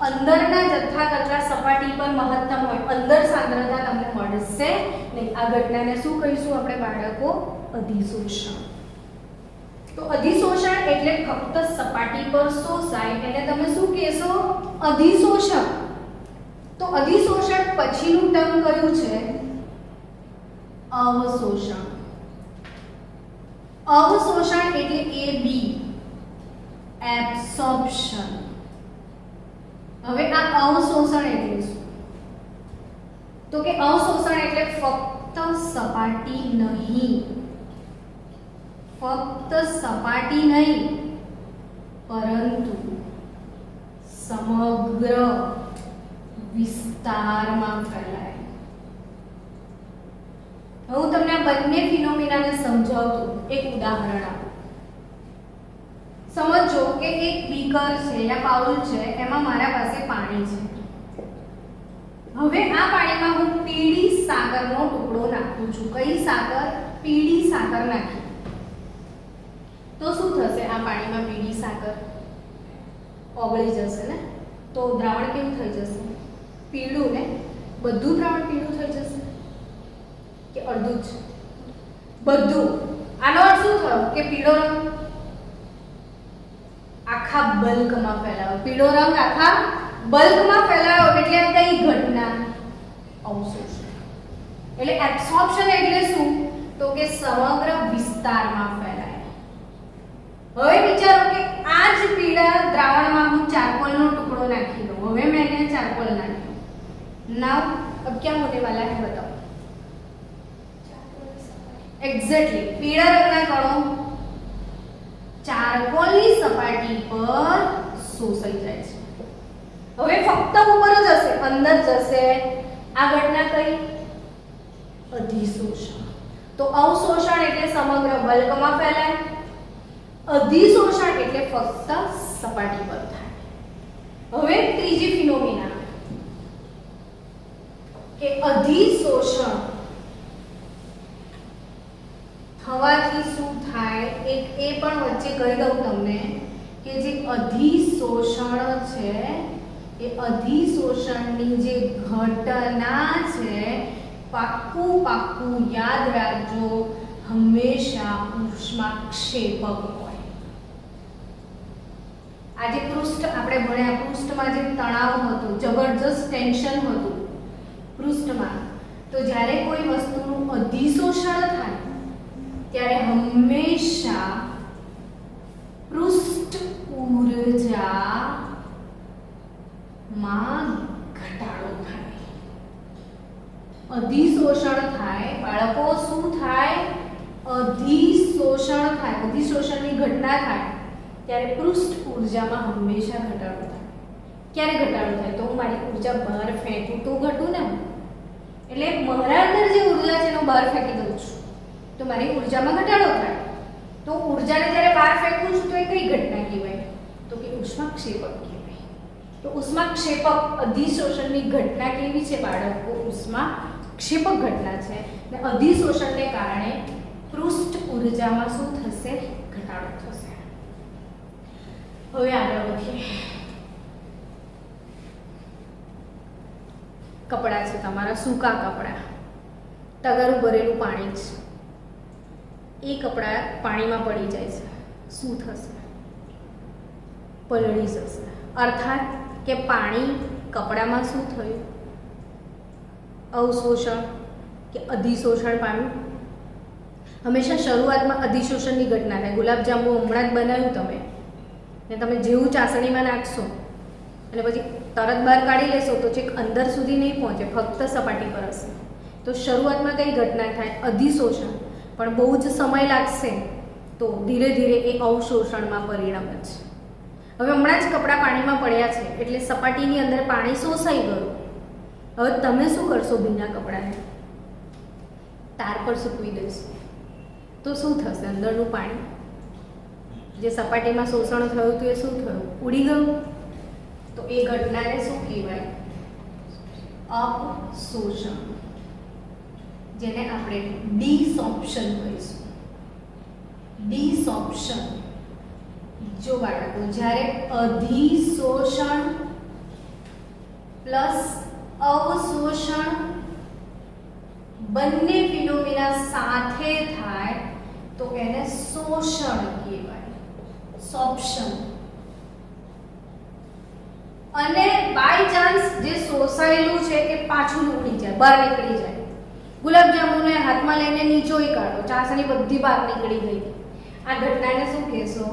Speaker 1: અંદરના જથ્થા કરતા સપાટી પર મહત્તમ હોય. અંદર સાંદ્રતા તમને મળશે નહીં. આ ઘટનાને શું કહીશું આપણે બાળકો? અધિશોષણ. તો અધિશોષણ એટલે ફક્ત સપાટી પર શોષાય, એને તમે શું કહેશો? અધિશોષણ. તો અધિશોષણ પછીનું ટર્મ કયું છે? અવશોષણ. અવશોષણ એટલે AB, એબ્સોર્પ્શન. હવે આ અવશોષણ એટલે શું? તો કે અવશોષણ એટલે ફક્ત સપાટી નહીં, પરંતુ સમગ્ર વિસ્તારમાં ફેલાય. હું તમને આ બંને ફિનોમિનાને સમજાવતું એક ઉદાહરણ આપું. સમજો કે એક બીકર છે યા બાઉલ છે, એમાં મારા પાસે પાણી છે. હવે આ પાણીમાં હું પીળી સાકરનો ટુકડો નાખું છું. કઈ સાકર? પીળી સાકર નાખી. તો શું થશે? આ પાણીમાં પીળી સાકર ઓગળી જશે ને, તો દ્રાવણ કેવું થઈ જશે? પીળું ને. બધું દ્રાવણ પીળું થઈ જશે કે અડધું જ? બધું. આનો અર્થ શું થયો? કે પીળો રંગ આખા બલ્કમાં ફેલાયો. પીળો રંગ આખા બલ્કમાં ફેલાયો એટલે કઈ ઘટના? અવશોષણ. એટલે એબ્સોર્પ્શન એટલે શું? તો કે સમગ્ર વિસ્તારમાં ફેલાય. હવે વિચારો કે આ જ પીળા દ્રાવણમાં હું ચારકોલનો ટુકડો નાખી દઉં. હવે मैंने चारकोल नाखी. नाउ अब क्या होने वाला है बताओ? एग्जैक्टली पीला रंगना कणो ચારકોલની સપાટી પર શોષાઈ જાય છે. હવે ફક્ત ઉપર જ હશે, અંદર જશે આ ઘટના કઈ? અધિશોષણ. તો અવશોષણ એટલે સમગ્ર બલ્કમાં ફેલાય, અધિશોષણ એટલે ફક્ત સપાટી પર થાય. હવે ત્રીજી ફિનોમિના કે અધિશોષણ થવાથી શું થાય, એક એ પણ વચ્ચે કહી દઉં તમને કે જે અધિશોષણ છે એ અધિશોષણની જે ઘટના છે, પાક્કું યાદ રાખજો, હંમેશા ઉષ્માક્ષેપક હોય. આજે પૃષ્ઠ આપણે ભણ્યા, પૃષ્ઠમાં જે તણાવ હતો, જબરજસ્ત ટેન્શન હતું પૃષ્ઠમાં, તો જ્યારે કોઈ વસ્તુનું અધિશોષણ થાય ત્યારે હંમેશા પૃષ્ઠ ઊર્જામાં ઘટાડો થાય. અધિશોષણ થાય બાળકો, શું થાય? અધિશોષણ થાય, અધિશોષણની ઘટના થાય ત્યારે પૃષ્ઠ ઊર્જામાં હંમેશા ઘટાડો થાય. ક્યારે ઘટાડો થાય? તો હું મારી ઊર્જા બહાર ફેંકું તો ઘટું ને, એટલે મારા અંદર જે ઊર્જા છે એનો બહાર ફેંકી દઉં છું તો મારી ઊર્જામાં ઘટાડો થાય. તો ઊર્જાને જ્યારે બહાર ફેંકું છું તો એ કઈ ઘટના કહેવાય? તો કે ઉષ્માક્ષેપક કહેવાય. તો ઉષ્માક્ષેપક અધિશોષણની ઘટના કેવી છે બાળકો? ઉષ્માક્ષેપક ઘટના છે. અને અધિશોષણને કારણે પૃષ્ઠ ઊર્જામાં શું થશે? ઘટાડો થશે. હવે આગળ વધીએ. કપડાં છે તમારા, સૂકા કપડાં, તગારું ભરેલું પાણી છે, એ કપડાં પાણીમાં પડી જાય છે, શું થશે? પલળી જશે. અર્થાત કે પાણી કપડામાં શું થયું? અવશોષણ કે અધિશોષણ પામ્યું. હંમેશા શરૂઆતમાં અધિશોષણની ઘટના થાય. ગુલાબજાંબુ હમણાં જ બનાવ્યું તમે, ને તમે જેવું ચાસણીમાં નાખશો અને પછી તરત બહાર કાઢી લેશો તો છેક અંદર સુધી નહીં પહોંચે, ફક્ત સપાટી પર હશે. તો શરૂઆતમાં કઈ ઘટના થાય? અધિશોષણ. પણ બહુ જ સમય લાગશે તો ધીરે ધીરે એ અવશોષણમાં પરિણમે છે. હવે હમણાં જ કપડાં પાણીમાં પડ્યા છે એટલે સપાટીની અંદર પાણી શોષાઈ ગયું. હવે તમે શું કરશો? ભીના કપડાને તાર પર સૂકવી દેશો તો શું થશે? અંદરનું પાણી જે સપાટીમાં શોષણ થયું હતું એ શું થયું? ઉડી ગયું. તો એ ઘટનાને શું કહેવાય? અપશોષણ, જેને આપણે ડિસોપ્શન કહીશું. ડિસોપ્શન. જો બાળકો, જ્યારે અધિશોષણ પ્લસ અવશોષણ બંને ફિનોમિના સાથે થાય તો એને શોષણ કહેવાય, સોપ્શન. અને બાય ચાન્સ જે શોષાયેલું છે એ પાછું ઉડી જાય, બહાર નીકળી જાય. ગુલાબજાંબુને હાથમાં લઈને નીચોઈ કાઢો, ચાસણી બધી બહાર નીકળી ગઈ. આ ઘટનાને શું કહેશો?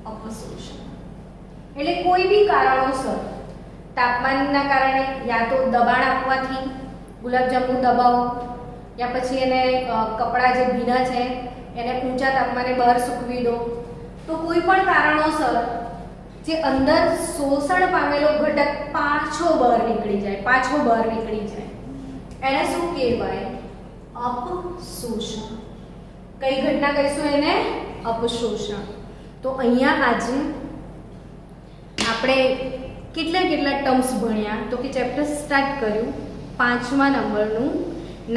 Speaker 1: અપશોષણ. એટલે કોઈ બી કારણોસર, તાપમાનના કારણે, યા તો દબાણ આપવાથી ગુલાબજાંબુ દબાવો, યા પછી એને કપડાં જે ભીના છે એને ઊંચા તાપમાને બહાર સૂકવી દો, તો કોઈ પણ કારણોસર જે અંદર શોષણ પામેલો ઘટક પાછો બહાર નીકળી જાય, એને શું કહેવાય? અપશોષણ. કઈ ઘટના કહીશું એને? અપશોષણ. તો અહીંયા આજે આપણે કેટલા ટર્મ્સ ભણ્યા? તો કે ચેપ્ટર સ્ટાર્ટ કર્યું. 5મા નંબરનું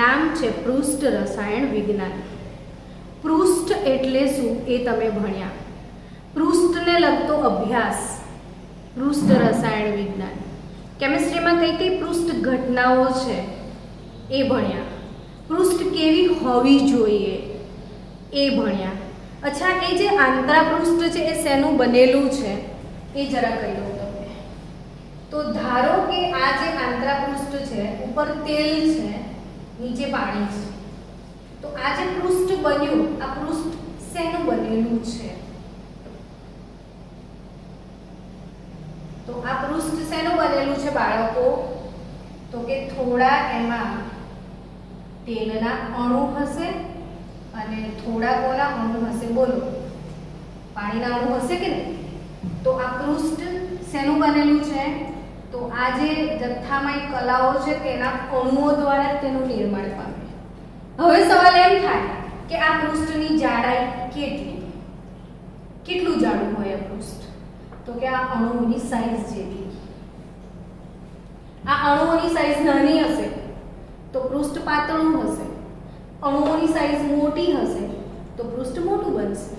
Speaker 1: નામ છે પૃષ્ઠ રસાયણ વિજ્ઞાન. પૃષ્ઠ એટલે શું એ તમે ભણ્યા. પૃષ્ઠને લગતો અભ્યાસ, પૃષ્ઠ રસાયણ વિજ્ઞાન. કેમિસ્ટ્રીમાં કઈ કઈ પૃષ્ઠ ઘટનાઓ છે એ ભણ્યા. પૃષ્ઠ કેવી હોવી જોઈએ એ ભણ્યા. અચ્છા, એ જે આંતરપૃષ્ઠ છે એ શેનું બનેલું છે એ જરા કહી દઉં તમને. તો ધારો કે આ જે આંતરપૃષ્ઠ છે, ઉપર તેલ છે, નીચે પાણી છે, તો આ જે પૃષ્ઠ બન્યું, આ પૃષ્ઠ શેનું બનેલું છે? તો આ પૃષ્ઠ શેનું બનેલું છે બાળકો? તો કે થોડા એમાં તેલના અણુ હશે અને થોડા કોના અણુ હશે? બોલો, પાણીના અણુ હશે કે નહીં? તો આ પૃષ્ઠ શેનું બનેલું છે? તો આ જે જથ્થામય કલાઓ છે તેના અણુઓ દ્વારા જ તેનું નિર્માણ પામે. હવે સવાલ એમ થાય કે આ પૃષ્ઠની જાડાઈ કેટલું જાડું હોય આ પૃષ્ઠ? તો કે આ અણુઓની સાઈઝ જેટલી. આ અણુઓની સાઈઝ નાની હશે તો પૃષ્ઠ પાતળું હશે, અણુઓની સાઈઝ મોટી હશે તો પૃષ્ઠ મોટું બનશે.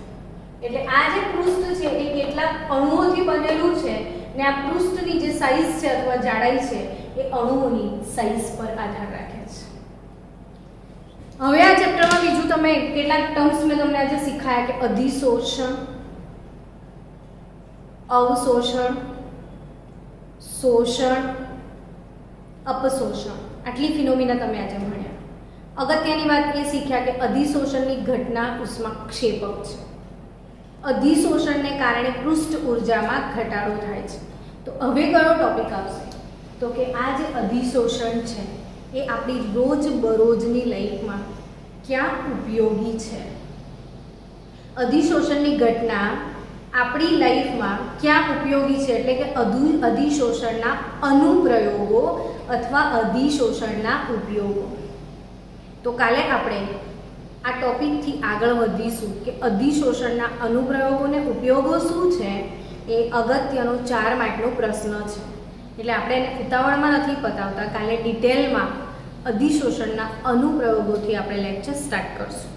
Speaker 1: એટલે આ જે પૃષ્ઠ છે એ કેટલાક અણુઓથી બનેલું છે ને આ પૃષ્ઠની જે સાઈઝ છે અથવા જાડાઈ છે એ અણુઓની સાઈઝ પર આધાર રાખે છે. હવે આ ચેપ્ટરમાં બીજું તમે કેટલાક ટર્મ્સ મેં તમને આજે શીખાયા કે અધિશોષણ, અવશોષણ, શોષણ, અપશોષણ, આટલી ફિનોમિના તમે આજે ભણ્યા. અગત્યની વાત એ શીખ્યા કે અધિશોષણની ઘટના ઉષ્માક્ષેપક છે. અધિશોષણને કારણે પૃષ્ઠ ઊર્જામાં ઘટાડો થાય છે. તો હવે કયો ટોપિક આવશે? તો કે આ જે અધિશોષણ છે એ આપણી રોજબરોજની લાઈફમાં ક્યાં ઉપયોગી છે? અધિશોષણની ઘટના આપણી લાઈફમાં ક્યાં ઉપયોગી છે? એટલે કે અધિશોષણના અનુપ્રયોગો અથવા અધિશોષણના ઉપયોગો. તો કાલે આપણે આ ટોપિકથી આગળ વધીશું કે અધિશોષણના અનુપ્રયોગો અને ઉપયોગો શું છે. એ અગત્યનો 4 માર્કનો પ્રશ્ન છે. એટલે આપણે એને ઉતાવળમાં નથી પતાવતા, કાલે ડિટેલમાં અધિશોષણના અનુપ્રયોગોથી આપણે લેક્ચર સ્ટાર્ટ કરશું.